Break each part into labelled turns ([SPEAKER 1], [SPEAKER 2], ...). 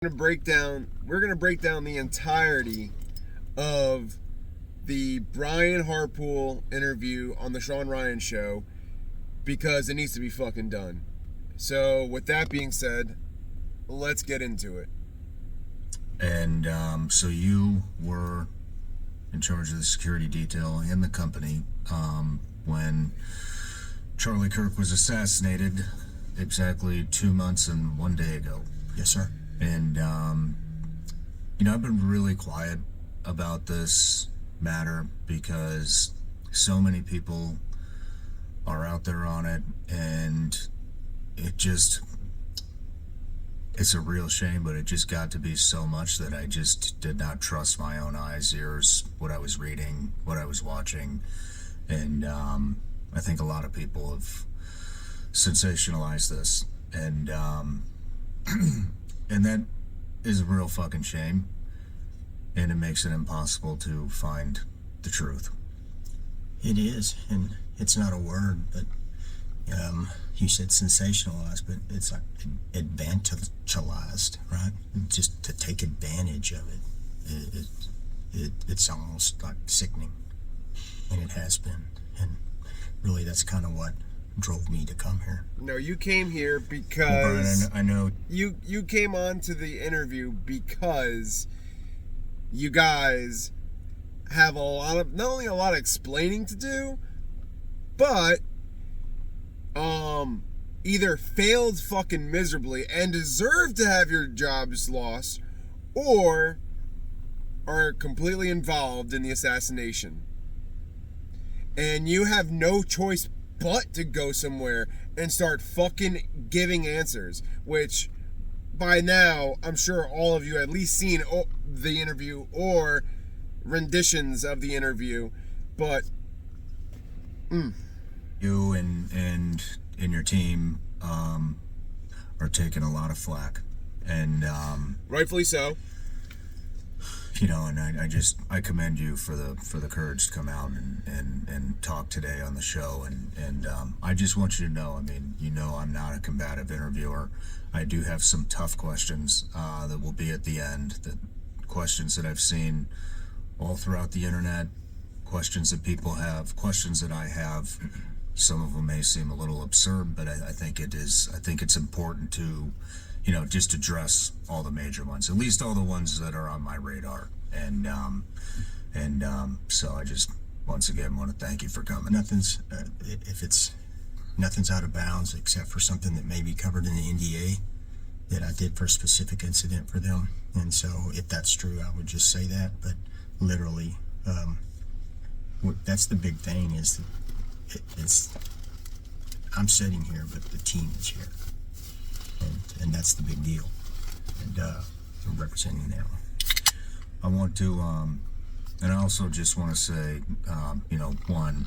[SPEAKER 1] We're gonna break down the entirety of the Brian Harpole interview on the Sean Ryan show because it needs to be fucking done. So with that being said, let's get into it.
[SPEAKER 2] And so you were in charge of the security detail in the company when Charlie Kirk was assassinated exactly 2 months and 1 day ago.
[SPEAKER 3] Yes, sir.
[SPEAKER 2] And, I've been really quiet about this matter because so many people are out there on it, and it's a real shame, but it just got to be so much that I just did not trust my own eyes, ears, what I was reading, what I was watching. And I think a lot of people have sensationalized this. And and that is a real fucking shame, and it makes it impossible to find the truth.
[SPEAKER 3] It is, and it's not a word, but you said sensationalized, but it's like advantagealized, right? Just to take advantage of it. It's almost like sickening, and it has been. And really, that's kind of what drove me to come here.
[SPEAKER 1] No, you came here because
[SPEAKER 2] Well, Brian, I know
[SPEAKER 1] you came on to the interview because you guys have not only a lot of explaining to do, but either failed fucking miserably and deserve to have your jobs lost, or are completely involved in the assassination. And you have no choice but to go somewhere and start fucking giving answers, which by now I'm sure all of you at least seen the interview or renditions of the interview, but
[SPEAKER 2] you and your team are taking a lot of flack, and
[SPEAKER 1] rightfully so.
[SPEAKER 2] And I commend you for the courage to come out and talk today on the show, and I just want you to know, I'm not a combative interviewer. I do have some tough questions that will be at the end, the questions that I've seen all throughout the internet, questions that people have, questions that I have. Some of them may seem a little absurd, but I think it's important to just address all the major ones, at least all the ones that are on my radar. And so I just once again want to thank you for coming.
[SPEAKER 3] Nothing's out of bounds except for something that may be covered in the NDA that I did for a specific incident for them. And so if that's true, I would just say that. But literally, that's the big thing is that I'm sitting here, but the team is here. And that's the big deal. And I'm representing them.
[SPEAKER 2] I want to, and I also just want to say, one,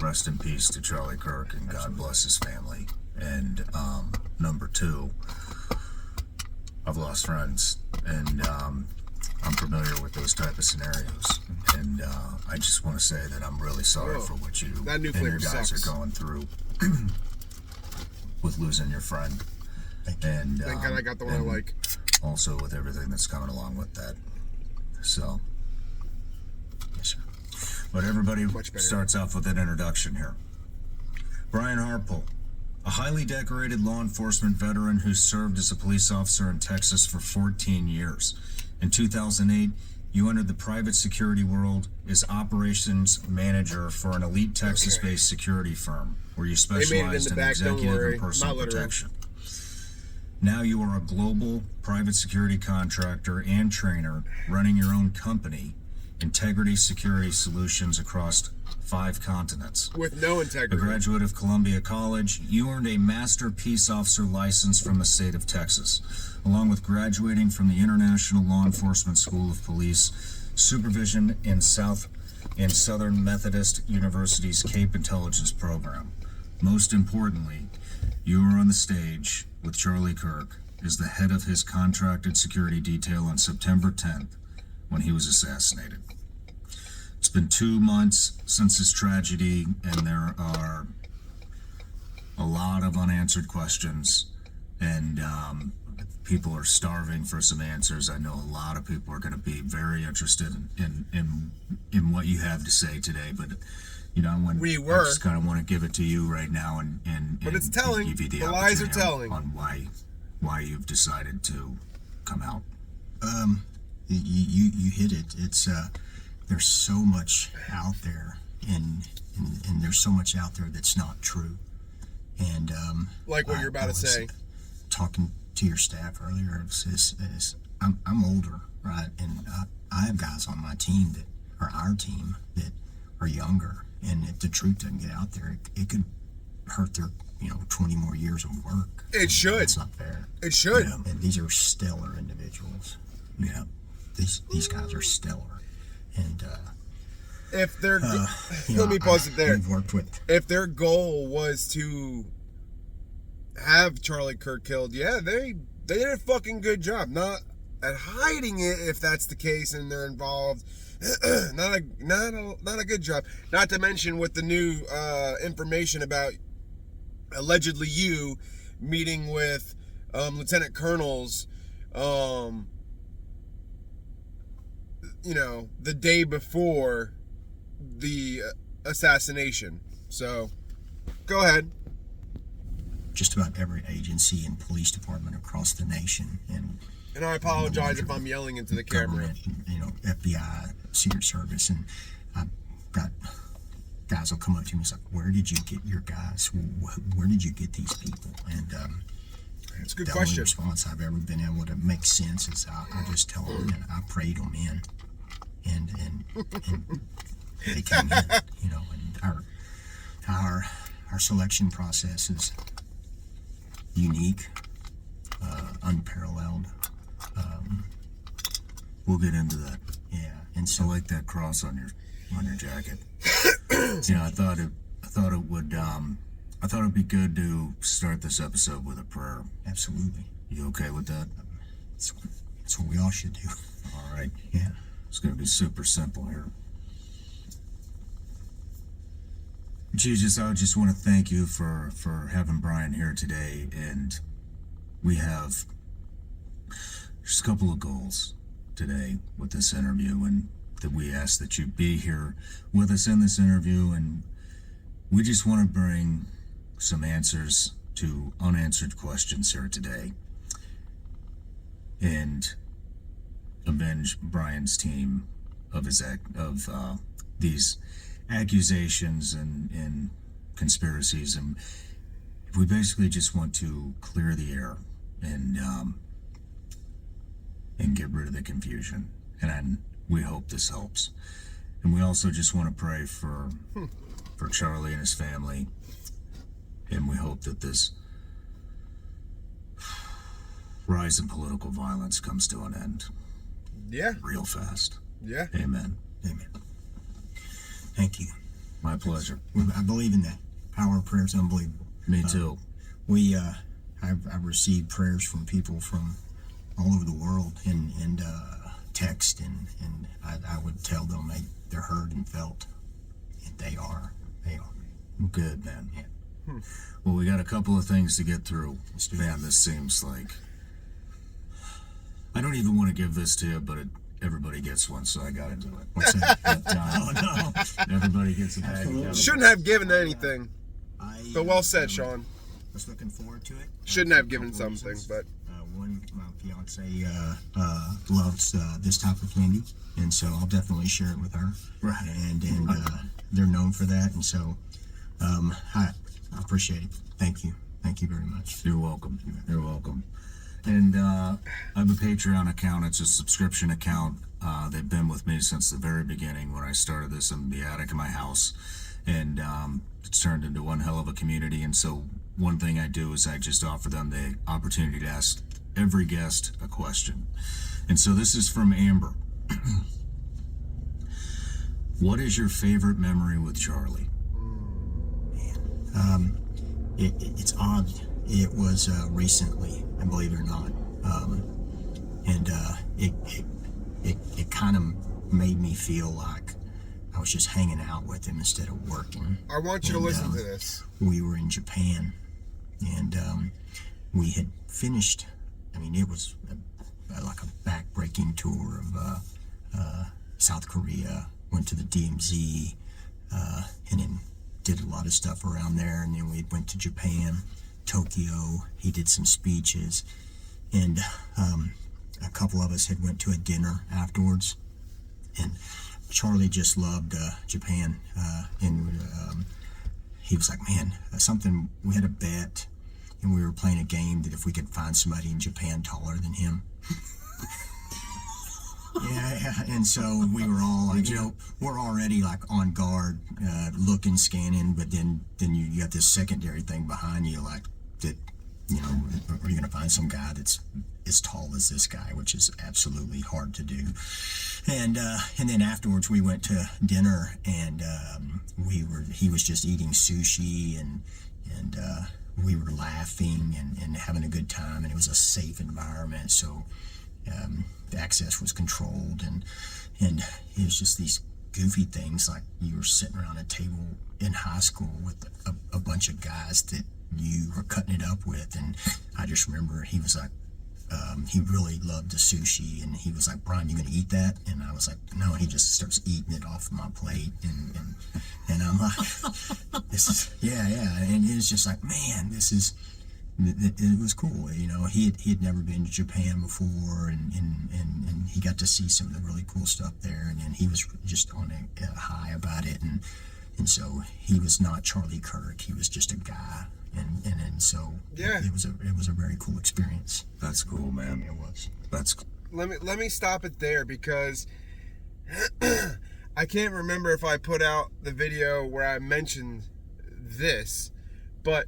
[SPEAKER 2] rest in peace to Charlie Kirk, and God bless his family. And number two, I've lost friends, and I'm familiar with those type of scenarios. And I just want to say that I'm really sorry for what you and your guys are going through with losing your friend. And
[SPEAKER 1] Thank God I got the one I like.
[SPEAKER 2] Also with everything that's coming along with that. So,
[SPEAKER 3] Yes, sir.
[SPEAKER 2] But everybody starts off with an introduction here. Brian Harpole, a highly decorated law enforcement veteran who served as a police officer in Texas for 14 years. In 2008, you entered the private security world as operations manager for an elite Texas-based security firm, where you specialized in executive and personal protection. Now you are a global private security contractor and trainer running your own company, Integrity Security Solutions, across 5 continents.
[SPEAKER 1] With no integrity.
[SPEAKER 2] A graduate of Columbia College, you earned a Master Peace Officer license from the state of Texas, along with graduating from the International Law Enforcement School of Police Supervision in Southern Methodist University's Cape Intelligence Program. Most importantly, you were on the stage with Charlie Kirk as the head of his contracted security detail on September 10th when he was assassinated. It's been 2 months since this tragedy, and there are a lot of unanswered questions, and people are starving for some answers. I know a lot of people are going to be very interested in what you have to say today. But I just kind of want to give it to you right now,
[SPEAKER 1] but it's telling.
[SPEAKER 2] Give you the
[SPEAKER 1] lies are telling
[SPEAKER 2] on why you've decided to come out.
[SPEAKER 3] You hit it. It's there's so much out there, and there's so much out there that's not true. And
[SPEAKER 1] like what you're about to say.
[SPEAKER 3] Talking to your staff earlier, I'm older, right? And I have guys on my team that are our team that are younger, and if the truth doesn't get out there, it could hurt their 20 more years of work.
[SPEAKER 1] It should.
[SPEAKER 3] It's not fair.
[SPEAKER 1] It should.
[SPEAKER 3] And these are stellar individuals. Yeah, these guys are stellar, and
[SPEAKER 1] if they're let me pause it there.
[SPEAKER 3] We've worked with.
[SPEAKER 1] If their goal was to have Charlie Kirk killed, yeah, they did a fucking good job. Not at hiding it, if that's the case, and they're involved. not a good job. Not to mention with the new information about allegedly you meeting with lieutenant colonels, the day before the assassination. So, go ahead.
[SPEAKER 3] Just about every agency and police department across the nation, and
[SPEAKER 1] I apologize if I'm yelling into the camera.
[SPEAKER 3] FBI, Secret Service, and I've got guys will come up to me and say, "Where did you get your guys? Where did you get these people?" And
[SPEAKER 1] it's a good
[SPEAKER 3] the
[SPEAKER 1] question.
[SPEAKER 3] only response I've ever been able to make sense is I just tell them, and I prayed them in, and they came in, and our selection process is unique, unparalleled.
[SPEAKER 2] We'll get into that.
[SPEAKER 3] Yeah, and so
[SPEAKER 2] I like that cross on your jacket. I thought it'd be good to start this episode with a prayer.
[SPEAKER 3] Absolutely.
[SPEAKER 2] You okay with that?
[SPEAKER 3] That's what we all should do.
[SPEAKER 2] All right.
[SPEAKER 3] Yeah.
[SPEAKER 2] It's gonna be super simple here. Jesus, I just want to thank you for having Brian here today, and we have just a couple of goals today with this interview, and that we ask that you be here with us in this interview, and we just want to bring some answers to unanswered questions here today and avenge Brian's team of these accusations and conspiracies, and we basically just want to clear the air and get rid of the confusion, and we hope this helps. And we also just want to pray for Charlie and his family, and we hope that this rise in political violence comes to an end.
[SPEAKER 1] Yeah.
[SPEAKER 2] Real fast.
[SPEAKER 1] Yeah.
[SPEAKER 2] Amen.
[SPEAKER 3] Amen. Thank you.
[SPEAKER 2] My pleasure.
[SPEAKER 3] I believe in that. Power of prayer is unbelievable.
[SPEAKER 2] Me too.
[SPEAKER 3] I've received prayers from people from all over the world, and text, and I would tell them they're heard and felt, and they are.
[SPEAKER 2] Good, man.
[SPEAKER 3] Yeah.
[SPEAKER 2] Well, we got a couple of things to get through. Man, this seems like I don't even want to give this to you, but everybody gets one, so I gotta do it.
[SPEAKER 3] What's that?
[SPEAKER 2] Oh no! Everybody gets a bag.
[SPEAKER 1] Shouldn't have given anything. But well said, Sean.
[SPEAKER 3] Was looking forward to it.
[SPEAKER 1] Shouldn't have given something, but
[SPEAKER 3] one, my fiance loves this type of candy, and so I'll definitely share it with her.
[SPEAKER 2] Right.
[SPEAKER 3] And they're known for that, and so I appreciate it. Thank you very much.
[SPEAKER 2] You're welcome. You're welcome. And I have a Patreon account. It's a subscription account. They've been with me since the very beginning when I started this in the attic of my house, and it's turned into one hell of a community. And so one thing I do is I just offer them the opportunity to ask every guest a question. And so this is from Amber. What is your favorite memory with Charlie?
[SPEAKER 3] Man, it's odd. It was recently, and believe it or not, and it kind of made me feel like I was just hanging out with him instead of working.
[SPEAKER 1] I want you to listen to this.
[SPEAKER 3] We were in Japan, and we had finished I mean, it was like a back-breaking tour of South Korea, went to the DMZ, and then did a lot of stuff around there. And then we went to Japan, Tokyo. He did some speeches, and a couple of us had went to a dinner afterwards. And Charlie just loved Japan, and he was like, man, something, we had a bet, and we were playing a game that if we could find somebody in Japan taller than him. Yeah, and so we were all like, we're already like on guard, looking, scanning, but then you got this secondary thing behind you, like, that, are you going to find some guy that's as tall as this guy, which is absolutely hard to do. And then afterwards we went to dinner, and he was just eating sushi, and we were laughing and having a good time, and it was a safe environment. So the access was controlled, and it was just these goofy things, like you were sitting around a table in high school with a bunch of guys that you were cutting it up with. And I just remember he was like, he really loved the sushi, and he was like, Brian, you gonna eat that? And I was like, no. And he just starts eating it off my plate, and I'm like, this is, yeah, and it was just like, man, this is, it was cool. He had never been to Japan before, and he got to see some of the really cool stuff there, and then he was just on a high about it, and so he was not Charlie Kirk, he was just a guy, and so
[SPEAKER 1] yeah,
[SPEAKER 3] it was a very cool experience.
[SPEAKER 2] That's cool, man.
[SPEAKER 3] It was.
[SPEAKER 2] That's cool.
[SPEAKER 1] Let me stop it there, because I can't remember if I put out the video where I mentioned this, but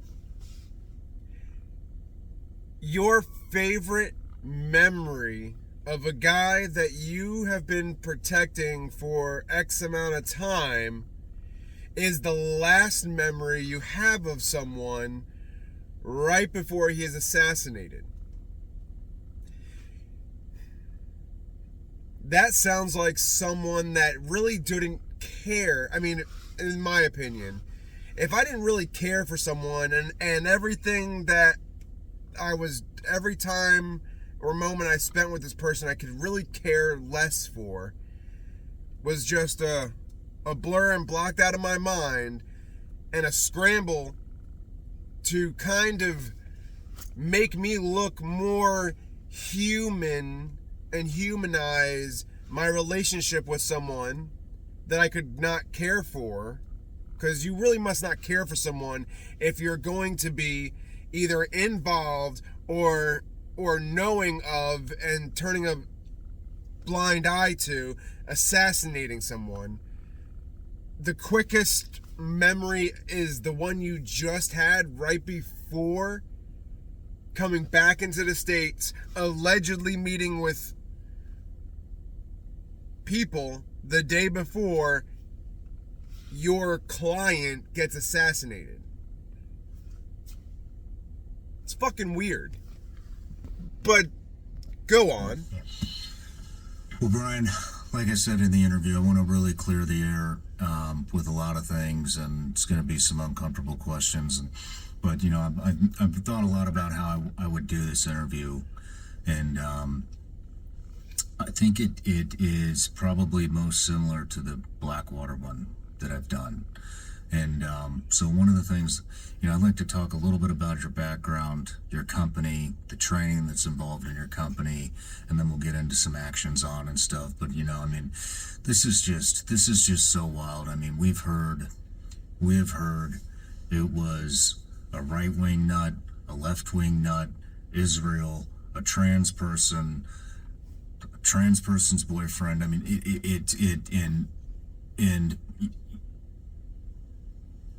[SPEAKER 1] your favorite memory of a guy that you have been protecting for X amount of time is the last memory you have of someone right before he is assassinated. That sounds like someone that really didn't care. I mean, in my opinion, if I didn't really care for someone, and everything that every time or moment I spent with this person I could really care less for was just a blur and blocked out of my mind, and a scramble to kind of make me look more human and humanize my relationship with someone that I could not care for, because you really must not care for someone if you're going to be either involved or knowing of and turning a blind eye to assassinating someone. The quickest memory is the one you just had right before coming back into the States, allegedly meeting with people the day before your client gets assassinated. It's fucking weird. But go on.
[SPEAKER 2] Well, Brian, like I said in the interview, I want to really clear the air with a lot of things, and it's going to be some uncomfortable questions. But I've thought a lot about how I would do this interview, and I think it is probably most similar to the Blackwater one that I've done. And so one of the things, I'd like to talk a little bit about your background, your company, the training that's involved in your company, and then we'll get into some actions on and stuff. But this is just so wild. I mean, we have heard it was a right-wing nut, a left-wing nut, Israel, a trans person's boyfriend. I mean, and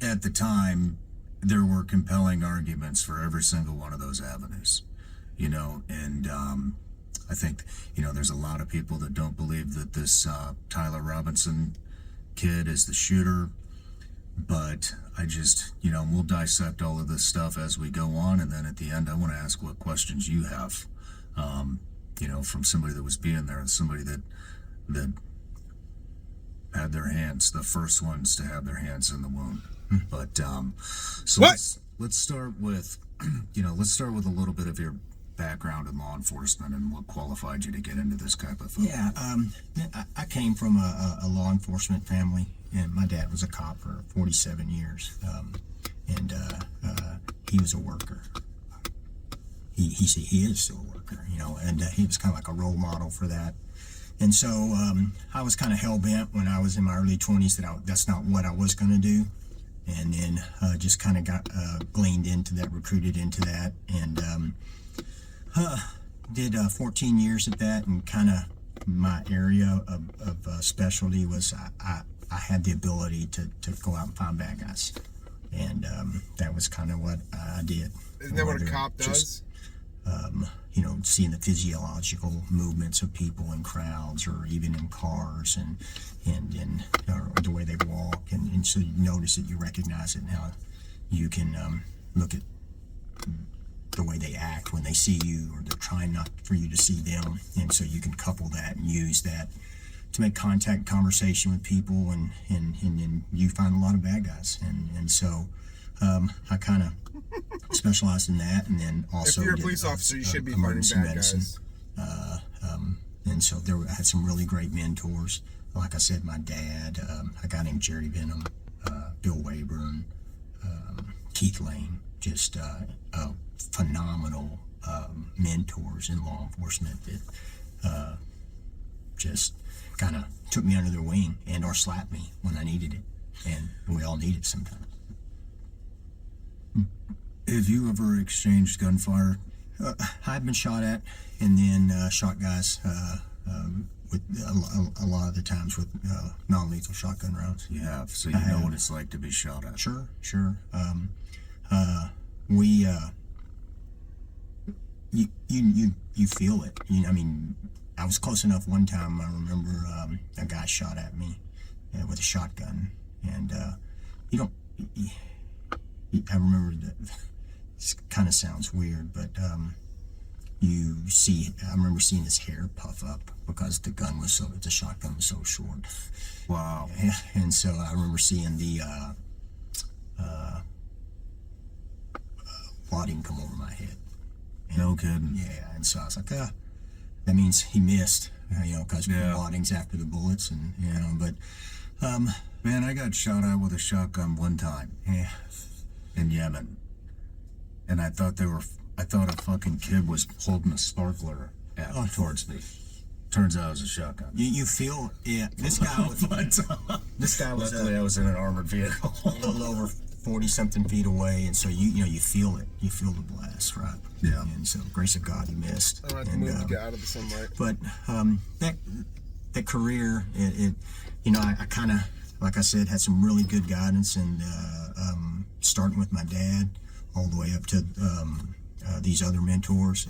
[SPEAKER 2] at the time, there were compelling arguments for every single one of those avenues, and I think, there's a lot of people that don't believe that this Tyler Robinson kid is the shooter, but I just, we'll dissect all of this stuff as we go on, and then at the end, I want to ask what questions you have, from somebody that was being there, somebody that had their hands, the first ones to have their hands in the wound. But so let's start with let's start with a little bit of your background in law enforcement and what qualified you to get into this type of thing?
[SPEAKER 3] Yeah, I came from a law enforcement family, and my dad was a cop for 47 years, and he was a worker. He is still a worker, you know, and he was kind of like a role model for that. And so I was kind of hell-bent when I was in my early 20s that that's not what I was going to do. And then just kind of got gleaned into that, recruited into that, and did 14 years at that. And kind of my area of specialty was I had the ability to go out and find bad guys. And that was kind of what I did.
[SPEAKER 1] Isn't that what a cop does?
[SPEAKER 3] You know, seeing the physiological movements of people in crowds or even in cars and or the way they walk. And so you notice it, you recognize it. Now you can look at the way they act when they see you, or they're trying not for you to see them. And so you can couple that and use that to make contact, conversation with people, and you find a lot of bad guys. And so I kind of specialized in that, and then also
[SPEAKER 1] if you're a police officer, you should be
[SPEAKER 3] emergency
[SPEAKER 1] finding bad
[SPEAKER 3] medicine.
[SPEAKER 1] guys.
[SPEAKER 3] And so I had some really great mentors. Like I said, my dad, a guy named Jerry Benham, Bill Wayburn, Keith Lane, just phenomenal mentors in law enforcement that just kind of took me under their wing and or slapped me when I needed it. And we all need it sometimes.
[SPEAKER 2] Have you ever exchanged gunfire?
[SPEAKER 3] I've been shot at, and then shot guys with a lot of the times with non-lethal shotgun rounds.
[SPEAKER 2] You have, so you know what it's like to be shot at.
[SPEAKER 3] Sure. You feel it. I mean, I was close enough one time. I remember a guy shot at me with a shotgun, and you don't. I remember that. This kind of sounds weird, but I remember seeing his hair puff up because the shotgun was so short.
[SPEAKER 2] Wow.
[SPEAKER 3] And so I remember seeing the wadding come over my head.
[SPEAKER 2] No kidding.
[SPEAKER 3] Yeah, and so I was like, that means he missed, because wadding's after the bullets, and but
[SPEAKER 2] man, I got shot at with a shotgun one time.
[SPEAKER 3] Yeah.
[SPEAKER 2] In Yemen. And I thought a fucking kid was holding a sparkler out towards me. Turns out it was a shotgun.
[SPEAKER 3] You feel, this guy was,
[SPEAKER 2] luckily I was in an armored vehicle.
[SPEAKER 3] A little over 40-something feet away, and so you feel it. You feel the blast, right?
[SPEAKER 2] Yeah.
[SPEAKER 3] And so, grace of God, he missed.
[SPEAKER 1] I don't have to move to get out of the sunlight.
[SPEAKER 3] But that career, I kind of, like I said, had some really good guidance, and starting with my dad all the way up to these other mentors,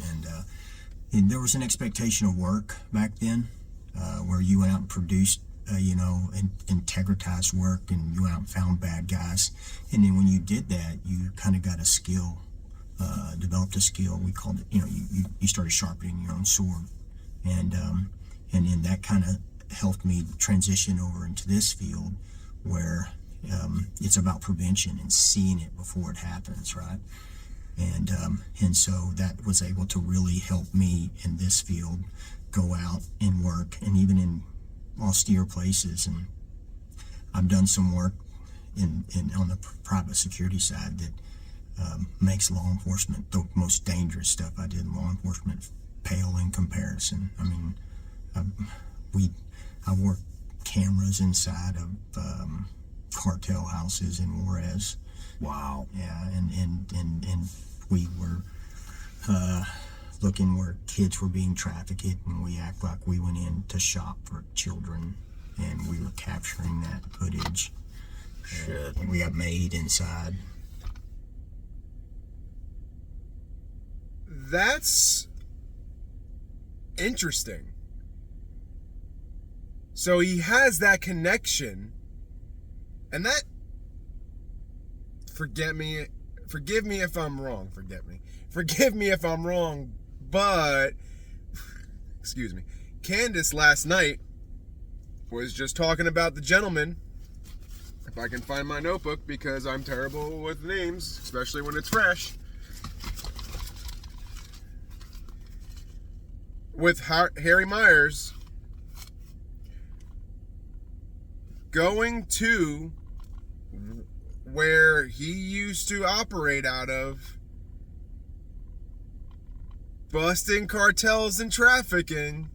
[SPEAKER 3] and there was an expectation of work back then, where you went out and produced integritized work, and you went out and found bad guys, and then when you did that, you kind of got a skill, developed a skill. We called it, you started sharpening your own sword, and then that kind of helped me transition over into this field where it's about prevention and seeing it before it happens, right? And so that was able to really help me in this field go out and work, and even in austere places. And I've done some work on the private security side that makes law enforcement, the most dangerous stuff I did in law enforcement, pale in comparison. I mean, I worked cameras inside of cartel houses in Juarez.
[SPEAKER 2] Wow.
[SPEAKER 3] Yeah, and we were looking where kids were being trafficked, and we act like we went in to shop for children, and we were capturing that footage.
[SPEAKER 2] Shit.
[SPEAKER 3] And we got made inside.
[SPEAKER 1] That's interesting. So he has that connection, and that, forgive me if I'm wrong, forgive me if I'm wrong, but, excuse me, Candace last night was just talking about the gentleman, if I can find my notebook, because I'm terrible with names, especially when it's fresh. with Harry Myers going to where he used to operate out of, busting cartels and trafficking.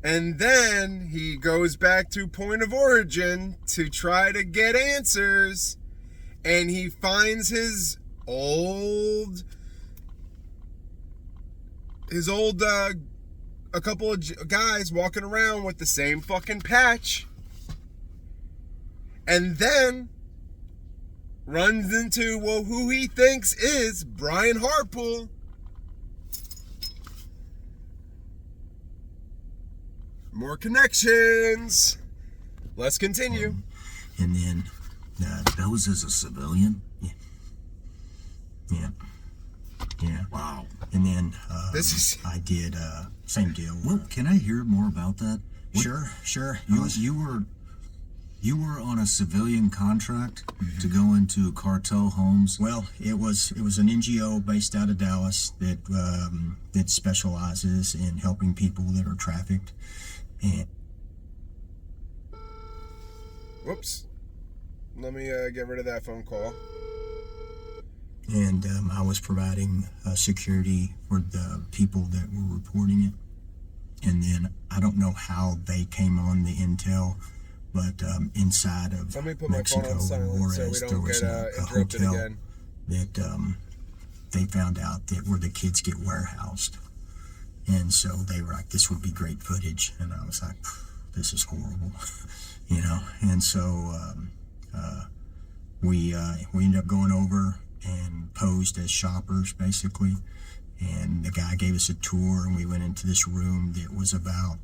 [SPEAKER 1] And then he goes back to point of origin to try to get answers. And he finds his old a couple of guys walking around with the same fucking patch. And then runs into, well, who he thinks is Brian Harpole. More connections. Let's continue.
[SPEAKER 3] And then
[SPEAKER 2] That was as a civilian?
[SPEAKER 3] yeah.
[SPEAKER 2] Wow.
[SPEAKER 3] And then
[SPEAKER 1] This is-
[SPEAKER 3] I did same deal.
[SPEAKER 2] Well, can I hear more about that? What-
[SPEAKER 3] Sure.
[SPEAKER 2] You were on a civilian contract to go into cartel homes.
[SPEAKER 3] Well, it was an NGO based out of Dallas that specializes in helping people that are trafficked. And
[SPEAKER 1] Whoops. Let me get rid of that phone call.
[SPEAKER 3] I was providing security for the people that were reporting it. And then I don't know how they came on the intel, but inside of
[SPEAKER 1] Let me put my
[SPEAKER 3] Mexico,
[SPEAKER 1] phone on silent so we
[SPEAKER 3] Juarez, there
[SPEAKER 1] don't
[SPEAKER 3] was
[SPEAKER 1] get
[SPEAKER 3] a
[SPEAKER 1] interrupted
[SPEAKER 3] hotel
[SPEAKER 1] again.
[SPEAKER 3] that they found out that where the kids get warehoused. And so they were like, this would be great footage. And I was like, this is horrible, you know? And so we ended up going over and posed as shoppers, basically. And the guy gave us a tour, and we went into this room that was about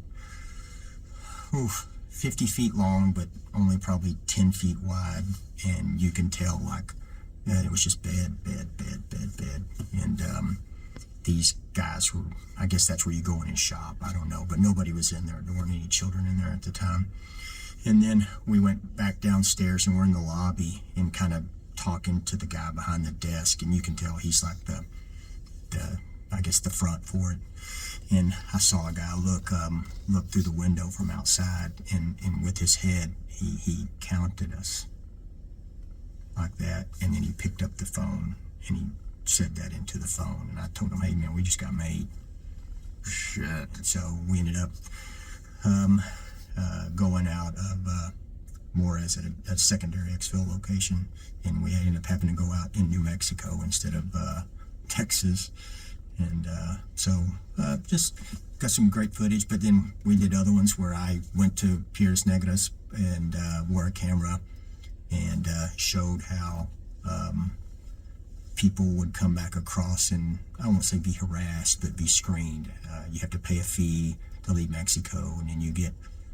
[SPEAKER 3] 50 feet long, but only probably 10 feet wide. And you can tell, like, that it was just bed. And these guys were, I guess that's where you go in and shop. I don't know, but nobody was in there. There weren't any children in there at the time. And then we went back downstairs, and we're in the lobby and kind of talking to the guy behind the desk. And you can tell he's like the I guess the front for it. And I saw a guy look through the window from outside, and with his head, he counted us like that. And then he picked up the phone, and he said that into the phone. And I told him, hey, man, we just got made.
[SPEAKER 2] Shit.
[SPEAKER 3] And so we ended up going out of more as a secondary exfil location, and we ended up having to go out in New Mexico instead of Texas. And so just got some great footage. But then we did other ones where I went to Piedras Negras and wore a camera and showed how people would come back across and, I won't say be harassed, but be screened. You have to pay a fee to leave Mexico, and then you get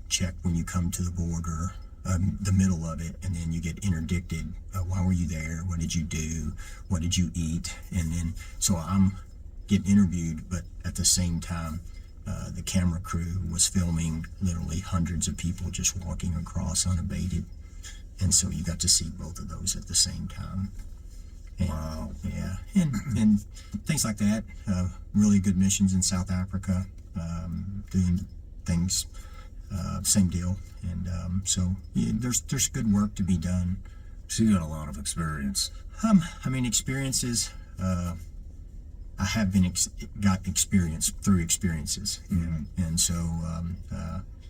[SPEAKER 3] checked when you come to the border, the middle of it, and then you get interdicted. Why were you there? What did you do? What did you eat? And then, so I'm getting interviewed, but at the same time, the camera crew was filming literally hundreds of people just walking across unabated. And so you got to see both of those at the same time. And,
[SPEAKER 2] Wow.
[SPEAKER 3] Yeah, and things like that. Really good missions in South Africa, doing things, same deal. And so yeah, there's good work to be done.
[SPEAKER 2] So you got a lot of experience.
[SPEAKER 3] I mean, experiences. I have got experience through experiences, and so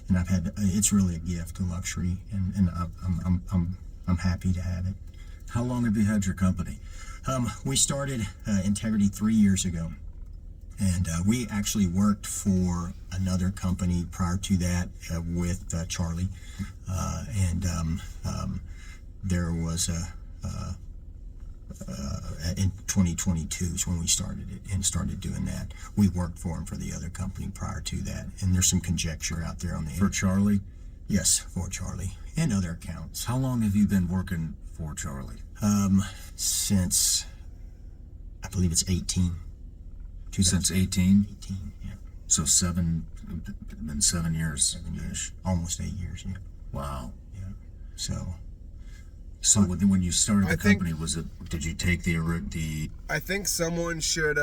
[SPEAKER 3] and I've had. It's really a gift, a luxury, and I'm happy to have it.
[SPEAKER 2] How long have you had your company?
[SPEAKER 3] We started Integrity 3 years ago, and we actually worked for another company prior to that with Charlie, and there was in 2022 is when we started it and started doing that. We worked for him for the other company prior to that, and there's some conjecture out there on the
[SPEAKER 2] For Charlie?
[SPEAKER 3] Yes, for Charlie and other accounts.
[SPEAKER 2] How long have you been working for Charlie?
[SPEAKER 3] Since I believe it's 18.
[SPEAKER 2] Since 18?
[SPEAKER 3] 18, yeah.
[SPEAKER 2] So been 7 years.
[SPEAKER 3] 7 years, almost 8 years, yeah.
[SPEAKER 2] Wow.
[SPEAKER 3] Yeah. So
[SPEAKER 2] when you started the
[SPEAKER 1] I think-
[SPEAKER 2] company, did you take the
[SPEAKER 1] I think someone should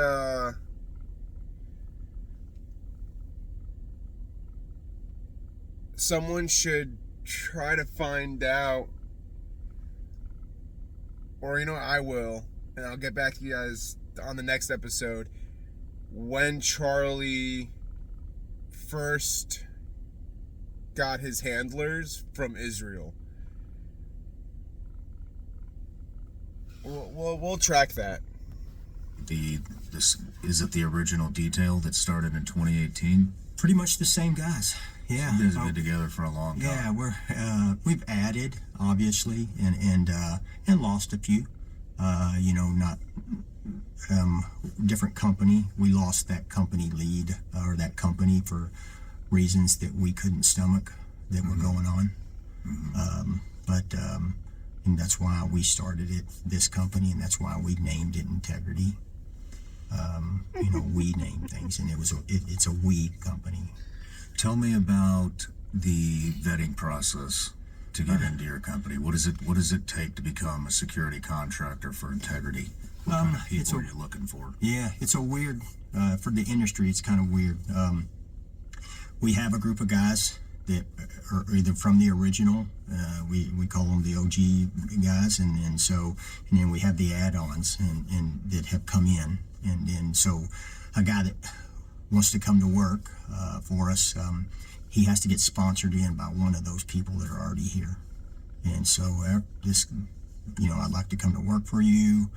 [SPEAKER 1] someone should try to find out, or I will, and I'll get back to you guys on the next episode, when Charlie first got his handlers from Israel. We'll track that.
[SPEAKER 2] Is it the original detail that started in 2018?
[SPEAKER 3] Pretty much the same guys. Yeah,
[SPEAKER 2] you guys have been together for a long time.
[SPEAKER 3] Yeah, we've added obviously and lost a few. Not different company. We lost that company lead or that company for reasons that we couldn't stomach that were going on. And that's why we started this company, and that's why we named it Integrity. We name things, and it's a we company.
[SPEAKER 2] Tell me about the vetting process to get into your company. What does it take to become a security contractor for Integrity? What kind of people are you looking for?
[SPEAKER 3] Yeah, it's a weird, for the industry, it's kind of weird. We have a group of guys that are either from the original, we call them the OG guys, and then we have the add-ons and that have come in, and so a guy that wants to come to work for us, he has to get sponsored in by one of those people that are already here. And so I'd like to come to work for you,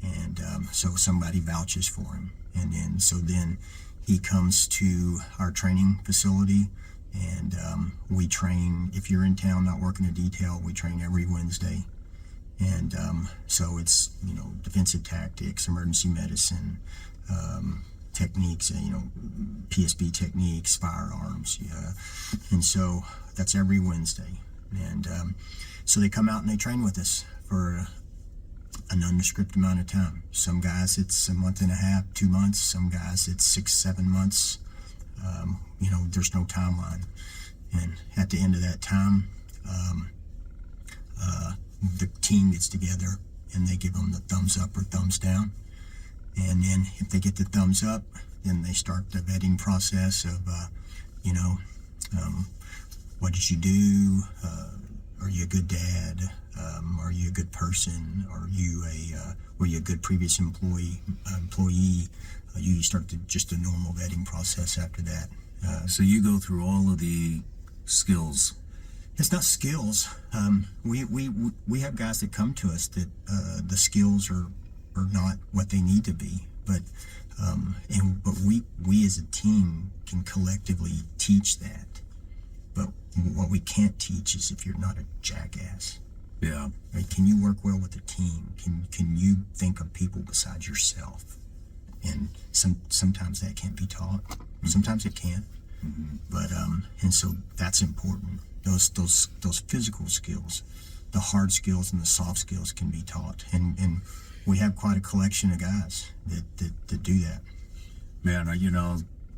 [SPEAKER 3] and so somebody vouches for him, and then he comes to our training facility, and we train. If you're in town not working a detail, we train every Wednesday, and so it's defensive tactics, emergency medicine, techniques, PSB techniques, firearms, and so that's every Wednesday, and so they come out and they train with us for an undescript amount of time. Some guys it's a month and a half, 2 months. Some guys it's 6-7 months. There's no timeline, and at the end of that time, the team gets together and they give them the thumbs up or thumbs down. And then if they get the thumbs up, then they start the vetting process of, what did you do? Are you a good dad? Are you a good person? Were you a good previous employee? You start just a normal vetting process after that.
[SPEAKER 2] So you go through all of the skills.
[SPEAKER 3] It's not skills. We have guys that come to us that the skills are not what they need to be, but we as a team can collectively teach that. But what we can't teach is if you're not a jackass.
[SPEAKER 2] Yeah.
[SPEAKER 3] Right? Can you work well with a team? Can you think of people besides yourself? And sometimes that can't be taught. Sometimes it can. But and so that's important. Those physical skills, the hard skills and the soft skills can be taught, and we have quite a collection of guys that do that.
[SPEAKER 2] Man,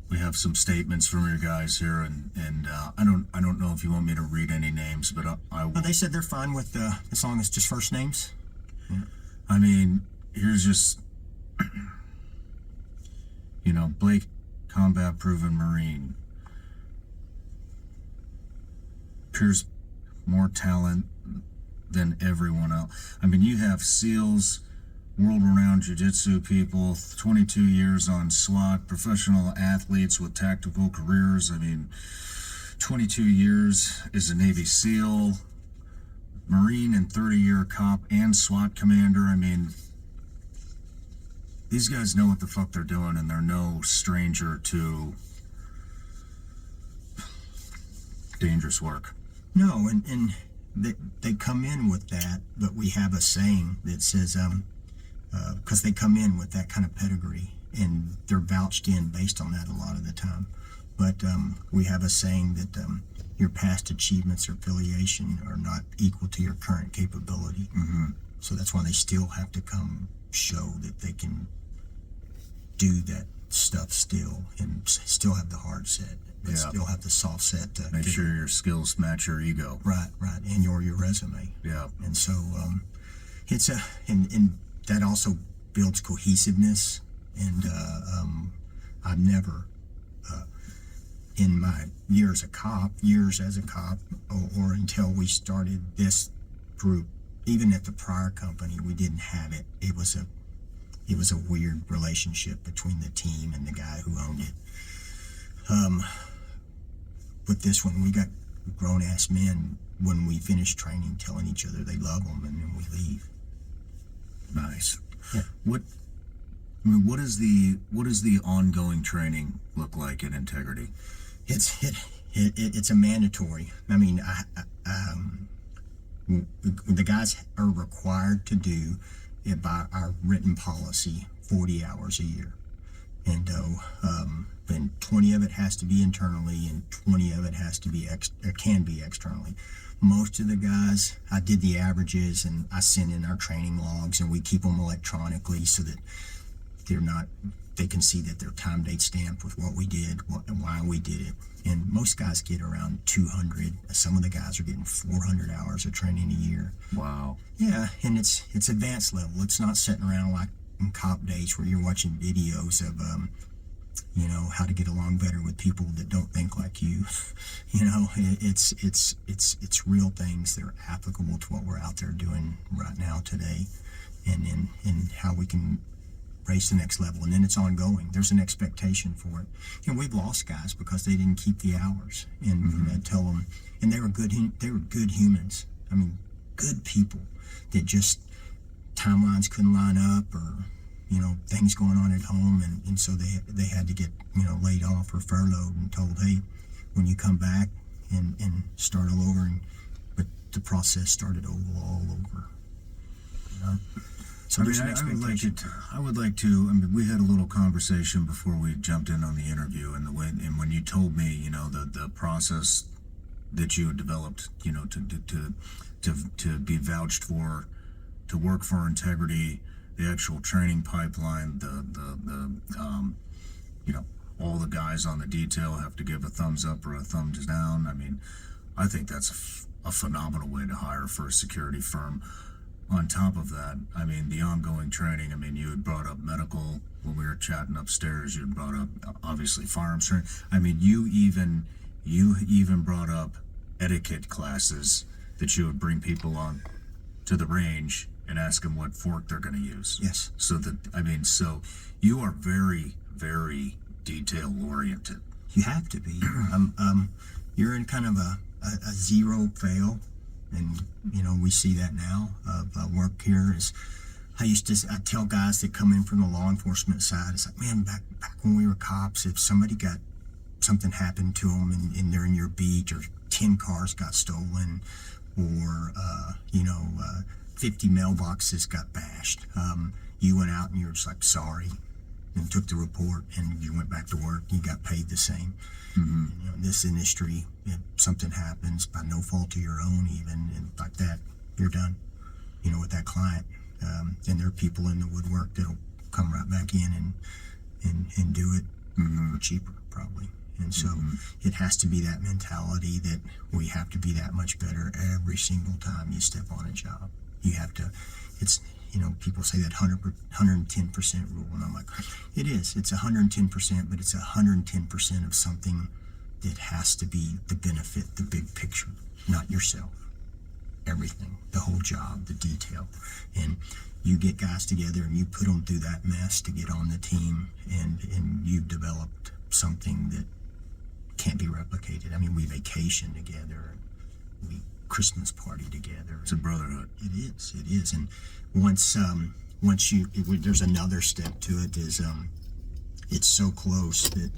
[SPEAKER 2] we have some statements from your guys here, and I don't know if you want me to read any names, but I will.
[SPEAKER 3] They said they're fine with as long as just first names. Yeah.
[SPEAKER 2] I mean, here's just Blake, combat proven Marine. Appears more talent than everyone else. I mean, you have SEALs, world-renowned jiu-jitsu people, 22 years on SWAT, professional athletes with tactical careers. I mean, 22 years as a Navy SEAL, Marine and 30-year cop and SWAT commander. I mean, these guys know what the fuck they're doing, and they're no stranger to dangerous work.
[SPEAKER 3] No, and they come in with that, but we have a saying that says, because they come in with that kind of pedigree, and they're vouched in based on that a lot of the time. But we have a saying that your past achievements or affiliation are not equal to your current capability. So that's why they still have to come show that they can do that stuff still, and still have the hard set, but still have the soft set to
[SPEAKER 2] make sure your skills match your ego.
[SPEAKER 3] Right, and your resume.
[SPEAKER 2] Yeah.
[SPEAKER 3] And so it's and that also builds cohesiveness, and I've never in my years as a cop, or until we started this group, even at the prior company, we didn't have it. It was a weird relationship between the team and the guy who owned it. With this one, we got grown-ass men, when we finish training, telling each other they love them, and then we leave.
[SPEAKER 2] Nice.
[SPEAKER 3] Yeah.
[SPEAKER 2] What is the ongoing training look like in integrity?
[SPEAKER 3] It's a mandatory. I mean, the guys are required to do it by our written policy 40 hours a year, and then 20 of it has to be internally, and 20 of it has to be can be externally. Most of the guys, I did the averages, and I send in our training logs, and we keep them electronically so that they can see that they're time date stamped with what we did, and why we did it. And most guys get around 200. Some of the guys are getting 400 hours of training a year.
[SPEAKER 2] Wow.
[SPEAKER 3] Yeah, and it's advanced level. It's not sitting around like in cop days where you're watching videos of how to get along better with people that don't think like you. It's real things that are applicable to what we're out there doing right now today, and how we can raise the next level. And then it's ongoing. There's an expectation for it. We've lost guys because they didn't keep the hours, and I tell them, and they were good humans. I mean, good people that just timelines couldn't line up, or things going on at home, and so they had to get laid off or furloughed and told, hey, when you come back and start all over, but the process started all over. So there's an expectation.
[SPEAKER 2] I would like to. I mean, we had a little conversation before we jumped in on the interview, and when you told me, the process that you had developed, to be vouched for, to work for integrity, the actual training pipeline, all the guys on the detail have to give a thumbs up or a thumbs down. I mean, I think that's a phenomenal way to hire for a security firm. On top of that, I mean, the ongoing training, I mean, you had brought up medical when we were chatting upstairs. You had brought up, obviously, firearms training. I mean, you even brought up etiquette classes that you would bring people on to the range and ask them what fork they're going to use.
[SPEAKER 3] Yes.
[SPEAKER 2] So you are very, very detail-oriented.
[SPEAKER 3] You have to be. You're in kind of a zero fail. And, we see that now. Work here is, I tell guys that come in from the law enforcement side, it's like, man, back when we were cops, if somebody got something happened to them and they're in your beat, or 10 cars got stolen, or, 50 mailboxes got bashed, you went out and you were just like, sorry, and took the report, and you went back to work. You got paid the same. Mm-hmm. In this industry, if something happens by no fault of your own, even, and like that, you're done. With that client, and there are people in the woodwork that'll come right back in and do it for cheaper, probably. And so it has to be that mentality that we have to be that much better every single time you step on a job. You have to. It's people say that 110% rule, and I'm like, it is. It's 110%, but it's 110% of something that has to be the benefit, the big picture, not yourself. Everything, the whole job, the detail. And you get guys together and you put them through that mess to get on the team, and you've developed something that can't be replicated. I mean, we vacation together, we Christmas party together.
[SPEAKER 2] It's a brotherhood.
[SPEAKER 3] It is. And once there's another step to it, is it's so close that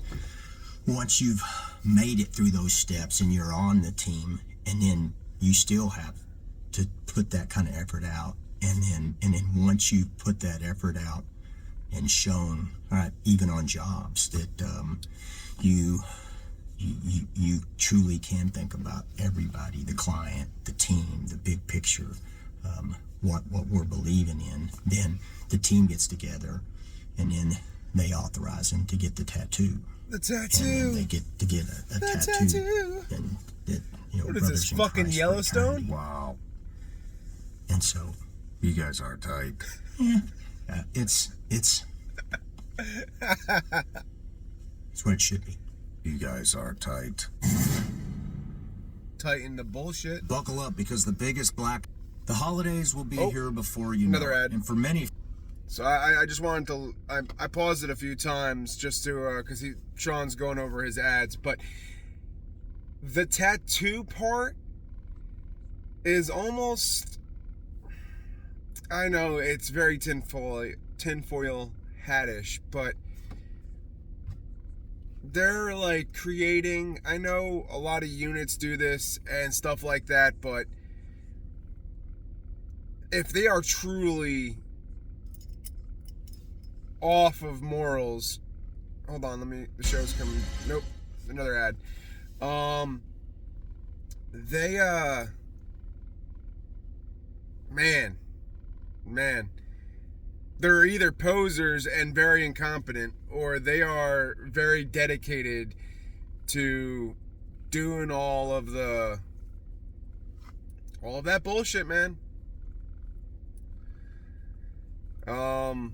[SPEAKER 3] once you've made it through those steps and you're on the team, and then you still have to put that kind of effort out, and then once you put that effort out and shown, right, even on jobs, that you truly can think about everybody, the client, the team, the big picture, what we're believing in. Then the team gets together, and then they authorize them to get the tattoo.
[SPEAKER 1] The tattoo.
[SPEAKER 3] And then they get to get a tattoo. And that,
[SPEAKER 1] what is this, fucking Yellowstone?
[SPEAKER 2] Wow.
[SPEAKER 3] And so,
[SPEAKER 2] you guys are tight.
[SPEAKER 3] Yeah, it's what it should be.
[SPEAKER 2] You guys are tight.
[SPEAKER 1] Tighten the bullshit.
[SPEAKER 2] Buckle up, because the biggest black... The holidays will be here before you
[SPEAKER 1] another
[SPEAKER 2] know it.
[SPEAKER 1] ad.
[SPEAKER 2] And for many...
[SPEAKER 1] So I just wanted to... I paused it a few times just to... Because Sean's going over his ads. But the tattoo part is almost... I know it's very tinfoil hat-ish, but they're like creating... I know a lot of units do this and stuff like that, but if they are truly off of morals... Hold on, the show's coming. Nope, another ad. Man, they're either posers and very incompetent, or they are very dedicated to doing all of that bullshit, man. I'm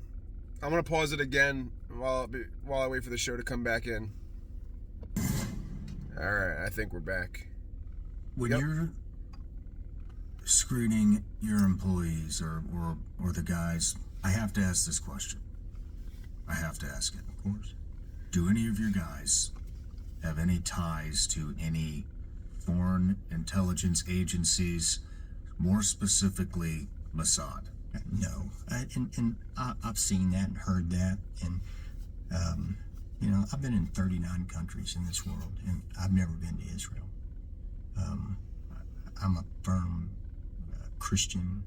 [SPEAKER 1] gonna pause it again while I wait for the show to come back in. All right, I think we're back.
[SPEAKER 2] When you're screening your employees or the guys, I have to ask this question. I have to ask it.
[SPEAKER 3] Of course.
[SPEAKER 2] Do any of your guys have any ties to any foreign intelligence agencies, more specifically Mossad?
[SPEAKER 3] No. I've seen that and heard that. And, I've been in 39 countries in this world, and I've never been to Israel. I'm a firm Christian.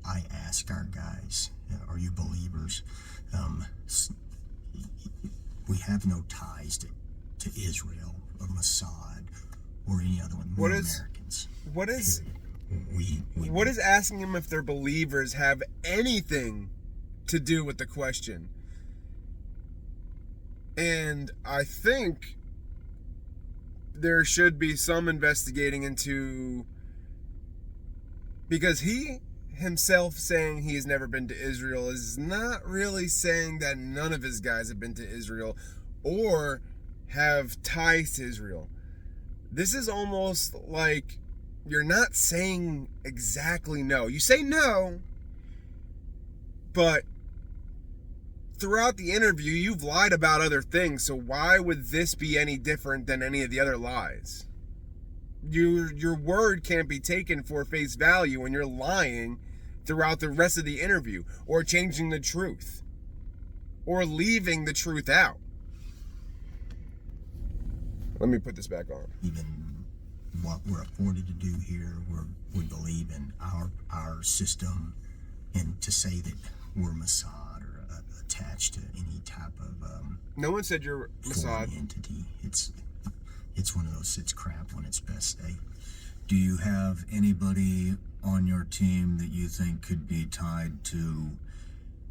[SPEAKER 3] I ask our guys, are you believers? We have no ties to Israel or Mossad or any other one. We're Americans.
[SPEAKER 1] What is
[SPEAKER 3] we
[SPEAKER 1] what is asking them if they're believers have anything to do with the question? And I think there should be some investigating into, because he himself saying he has never been to Israel is not really saying that none of his guys have been to Israel or have ties to Israel. This is almost like you're not saying exactly no. You say no, but throughout the interview, you've lied about other things, so why would this be any different than any of the other lies? Your word can't be taken for face value when you're lying throughout the rest of the interview, or changing the truth, or leaving the truth out. Let me put this back on.
[SPEAKER 3] Even what we're afforded to do here, we believe in our system, and to say that we're Mossad or attached to any type of
[SPEAKER 1] No one said you're Mossad
[SPEAKER 3] entity. It's one of those, it's crap on its best day.
[SPEAKER 2] Do you have anybody on your team that you think could be tied to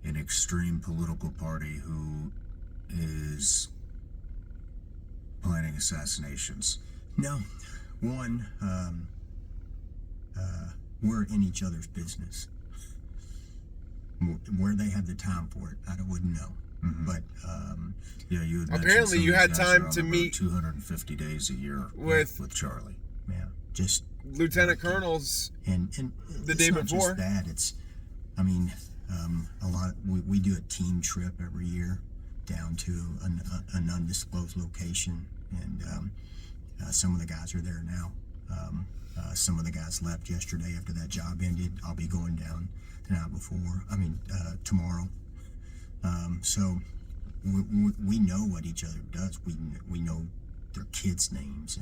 [SPEAKER 2] an extreme political party who is planning assassinations?
[SPEAKER 3] No. One, we're in each other's business. Where they have the time for it, I wouldn't know. Mm-hmm. But
[SPEAKER 2] yeah, you had
[SPEAKER 1] apparently you had time to meet
[SPEAKER 2] 250 days a year with Charlie.
[SPEAKER 3] Yeah, just
[SPEAKER 1] Lieutenant Colonels
[SPEAKER 3] and
[SPEAKER 1] the day before.
[SPEAKER 3] It's not just that. It's, I mean, a lot. We do a team trip every year down to an undisclosed location, and some of the guys are there now. Some of the guys left yesterday after that job ended. I'll be going down the night before. Tomorrow. So we know what each other does. We know their kids' names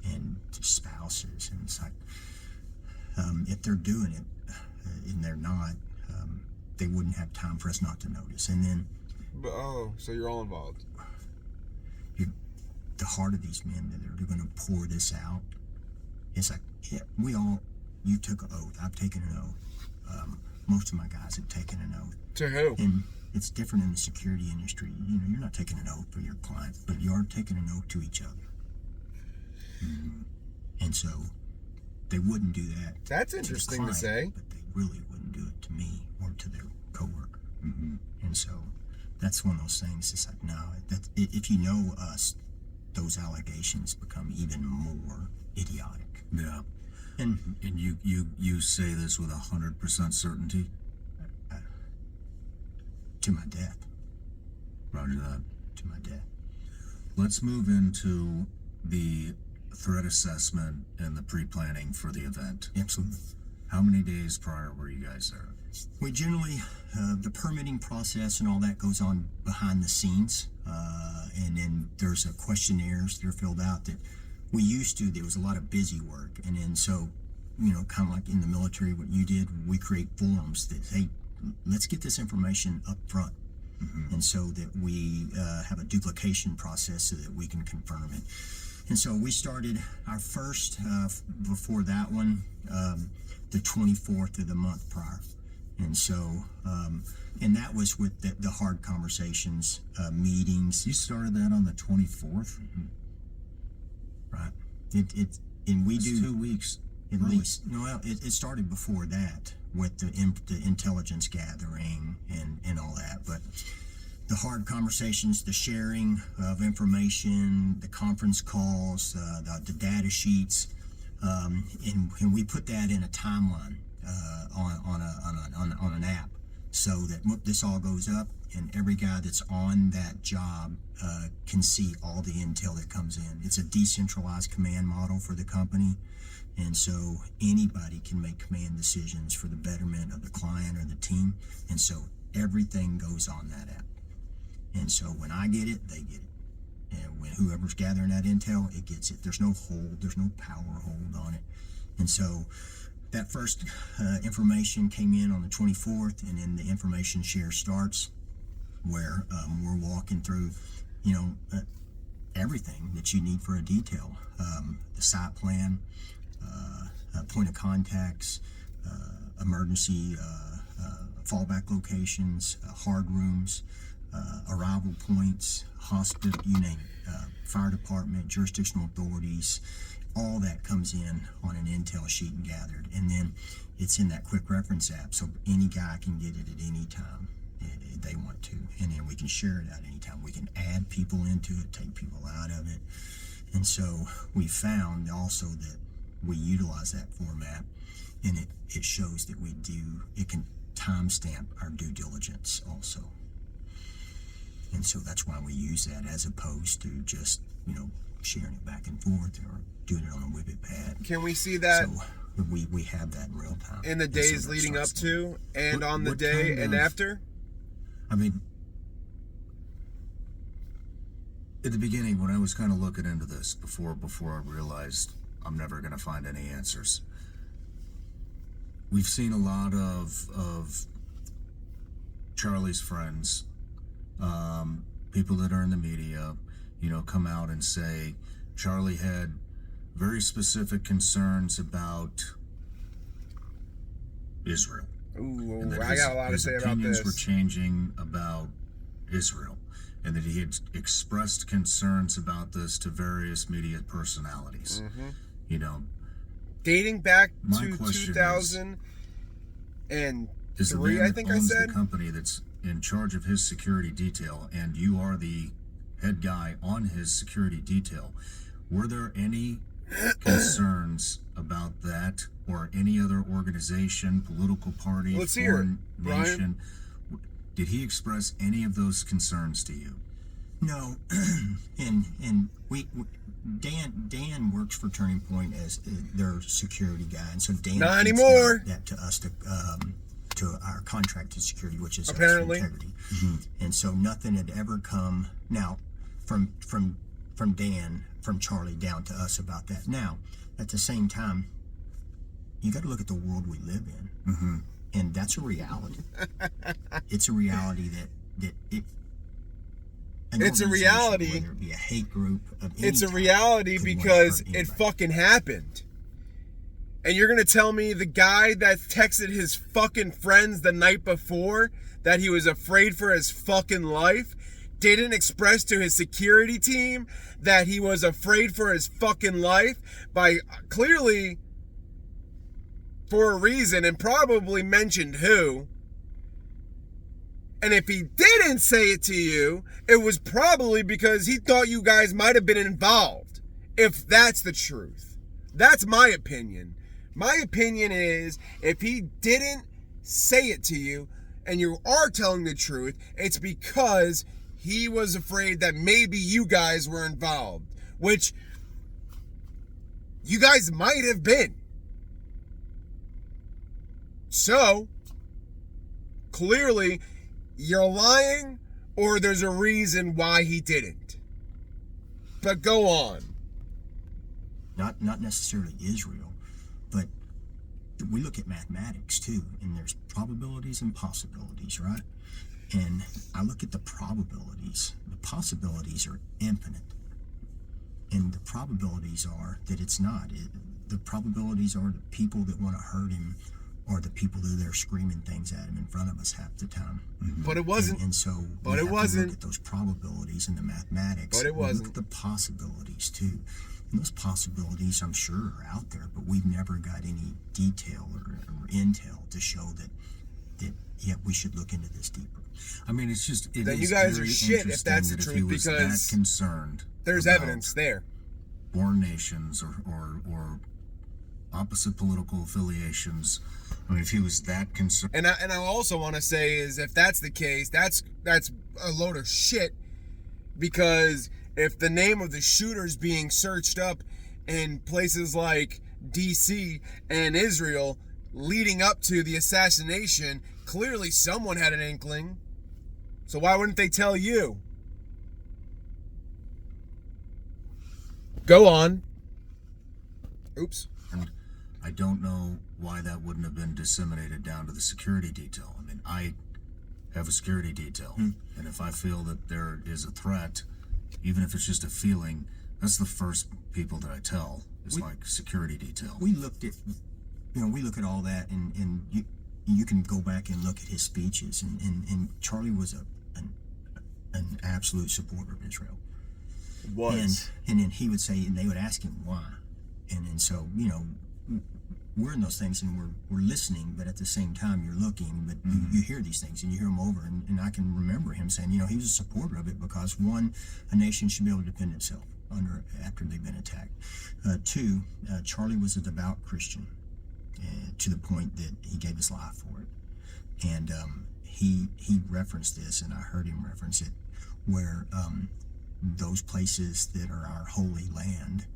[SPEAKER 3] and spouses, and it's like, if they're doing it and they're not, they wouldn't have time for us not to notice. And then,
[SPEAKER 1] so you're all involved.
[SPEAKER 3] The heart of these men that are going to pour this out. It's like, yeah, you took an oath. I've taken an oath. Most of my guys have taken an oath.
[SPEAKER 1] To who?
[SPEAKER 3] And it's different in the security industry. You're not taking an oath for your client, but you are taking an oath to each other. Mm-hmm. And so they wouldn't do that.
[SPEAKER 1] That's interesting to say.
[SPEAKER 3] But they really wouldn't do it to me or to their coworker. Mm-hmm. And so that's one of those things. It's like, no, if you know us, those allegations become even more idiotic.
[SPEAKER 2] Yeah.
[SPEAKER 3] And
[SPEAKER 2] And you say this with 100% certainty?
[SPEAKER 3] to my death.
[SPEAKER 2] Roger that.
[SPEAKER 3] To my death.
[SPEAKER 2] Let's move into the threat assessment and the pre-planning for the event.
[SPEAKER 3] Absolutely.
[SPEAKER 2] How many days prior were you guys there?
[SPEAKER 3] We generally, the permitting process and all that goes on behind the scenes. And then there's a questionnaires that are filled out that we used to, there was a lot of busy work. And then so, kind of like in the military, what you did, we create forms that, hey, let's get this information up front. Mm-hmm. And so that we have a duplication process so that we can confirm it. And so we started our first, before that one, the 24th of the month prior. And so, and that was with the hard conversations, meetings.
[SPEAKER 2] You started that on the 24th?
[SPEAKER 3] Mm-hmm. Right. And we
[SPEAKER 2] That's
[SPEAKER 3] do
[SPEAKER 2] 2 weeks.
[SPEAKER 3] at
[SPEAKER 2] really?
[SPEAKER 3] least. No, well, it started before that with the intelligence gathering and all that. But the hard conversations, the sharing of information, the conference calls, the data sheets, and we put that in a timeline on an app, so that this all goes up, and every guy that's on that job can see all the intel that comes in. It's a decentralized command model for the company, and so anybody can make command decisions for the betterment of the client or the team, and so everything goes on that app. And so when I get it, they get it. And when whoever's gathering that intel, it gets it. There's no hold, there's no power hold on it. And so that first information came in on the 24th, and then the information share starts, where we're walking through, everything that you need for a detail. The site plan, point of contacts, emergency fallback locations, hard rooms, arrival points, hospital, you name it, fire department, jurisdictional authorities, all that comes in on an intel sheet and gathered. And then it's in that quick reference app, so any guy can get it at any time they want to. And then we can share it out anytime. We can add people into it, take people out of it. And so we found also that we utilize that format, and it shows that it can timestamp our due diligence also. And so that's why we use that, as opposed to just, sharing it back and forth or doing it on a Whippet pad.
[SPEAKER 1] Can we see that?
[SPEAKER 3] So we have that in real time.
[SPEAKER 1] In the days leading up to, and on the day and after?
[SPEAKER 2] I mean, at the beginning, when I was kind of looking into this, before I realized I'm never going to find any answers, we've seen a lot of Charlie's friends, people that are in the media, come out and say Charlie had very specific concerns about Israel.
[SPEAKER 1] Ooh,
[SPEAKER 2] And that
[SPEAKER 1] I got a lot to say about
[SPEAKER 2] opinions
[SPEAKER 1] this.
[SPEAKER 2] were changing about Israel, and that he had expressed concerns about this to various media personalities.
[SPEAKER 1] Mm-hmm. Dating back
[SPEAKER 2] My
[SPEAKER 1] to
[SPEAKER 2] question
[SPEAKER 1] 2003,
[SPEAKER 2] the man
[SPEAKER 1] I
[SPEAKER 2] that
[SPEAKER 1] think I
[SPEAKER 2] owns
[SPEAKER 1] said.
[SPEAKER 2] the company that's in charge of his security detail, and you are the head guy on his security detail. Were there any concerns about that or any other organization, political party,
[SPEAKER 1] Let's hear it,
[SPEAKER 2] foreign
[SPEAKER 1] Brian.
[SPEAKER 2] nation? Did he express any of those concerns to you?
[SPEAKER 3] No, and Dan works for Turning Point as their security guy, and so Dan
[SPEAKER 1] Not
[SPEAKER 3] feeds
[SPEAKER 1] anymore.
[SPEAKER 3] that to us to our contracted security, which is
[SPEAKER 1] Apparently.
[SPEAKER 3] integrity. And so nothing had ever come now from Dan, from Charlie down to us about that. Now, at the same time, you got to look at the world we live in, and that's a reality. It's a reality that
[SPEAKER 1] It's a reality.
[SPEAKER 3] whether it be a hate group of any
[SPEAKER 1] It's a
[SPEAKER 3] type,
[SPEAKER 1] reality
[SPEAKER 3] could want to
[SPEAKER 1] because
[SPEAKER 3] hurt
[SPEAKER 1] it
[SPEAKER 3] anybody.
[SPEAKER 1] fucking happened. And you're gonna tell me the guy that texted his fucking friends the night before that he was afraid for his fucking life didn't express to his security team that he was afraid for his fucking life by clearly, for a reason, and probably mentioned who. And if he did didn't say it to you, it was probably because he thought you guys might have been involved. If that's the truth. That's my opinion. My opinion is, if he didn't say it to you and you are telling the truth, it's because he was afraid that maybe you guys were involved, which you guys might have been. So, clearly, you're lying, or there's a reason why he didn't. But go on.
[SPEAKER 3] Not necessarily Israel, but we look at mathematics too, and there's probabilities and possibilities, right? And I look at the probabilities. The possibilities are infinite. And the probabilities are that it's not. The probabilities are the people that want to hurt him or the people that are screaming things at him in front of us half the time.
[SPEAKER 1] Mm-hmm. But it wasn't.
[SPEAKER 3] And so
[SPEAKER 1] but it wasn't.
[SPEAKER 3] Look at those probabilities and the mathematics.
[SPEAKER 1] But it wasn't.
[SPEAKER 3] Look at the possibilities too. And those possibilities, I'm sure, are out there, but we've never got any detail or intel to show that yeah, we should look into this deeper.
[SPEAKER 2] I mean, it's just
[SPEAKER 1] that you guys are shit if that's the truth, because
[SPEAKER 2] that concerned,
[SPEAKER 1] there's evidence there.
[SPEAKER 2] Foreign nations or opposite political affiliations. I mean, if he was that concerned,
[SPEAKER 1] and I also want to say is, if that's the case, that's a load of shit, because if the name of the shooter's being searched up in places like DC and Israel leading up to the assassination, clearly someone had an inkling. So why wouldn't they tell you? Go on. Oops.
[SPEAKER 2] And I don't know why that wouldn't have been disseminated down to the security detail. I mean, I have a security detail, and if I feel that there is a threat, even if it's just a feeling, that's the first people that I tell. It's like security detail.
[SPEAKER 3] We looked at, we look at all that, and you can go back and look at his speeches, and Charlie was an absolute supporter of Israel.
[SPEAKER 1] Was.
[SPEAKER 3] And then he would say, and they would ask him why, and so we're in those things, and we're listening, but at the same time you're looking, but you hear these things and you hear them over, and I can remember him saying, he was a supporter of it because, one, a nation should be able to defend itself after they've been attacked. Two, Charlie was a devout Christian, to the point that he gave his life for it, and he referenced this, and I heard him reference it, where those places that are our holy land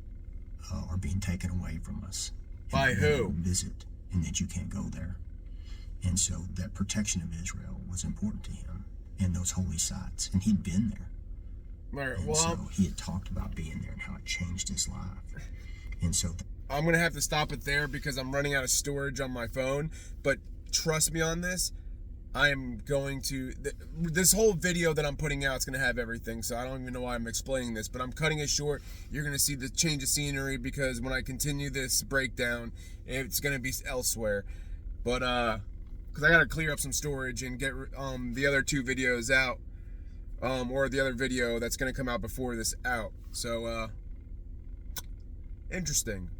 [SPEAKER 3] are being taken away from us.
[SPEAKER 1] By who?
[SPEAKER 3] Visit, and that you can't go there. And so that protection of Israel was important to him, and those holy sites, and he'd been there.
[SPEAKER 1] Right.
[SPEAKER 3] And
[SPEAKER 1] well,
[SPEAKER 3] so he had talked about being there and how it changed his life. And so
[SPEAKER 1] I'm gonna have to stop it there because I'm running out of storage on my phone. But trust me on this, I am going to this whole video that I'm putting out is gonna have everything. So I don't even know why I'm explaining this, but I'm cutting it short. You're gonna see the change of scenery because when I continue this breakdown, it's gonna be elsewhere. But because I gotta clear up some storage and get the other two videos out, or the other video that's gonna come out before this out. So interesting.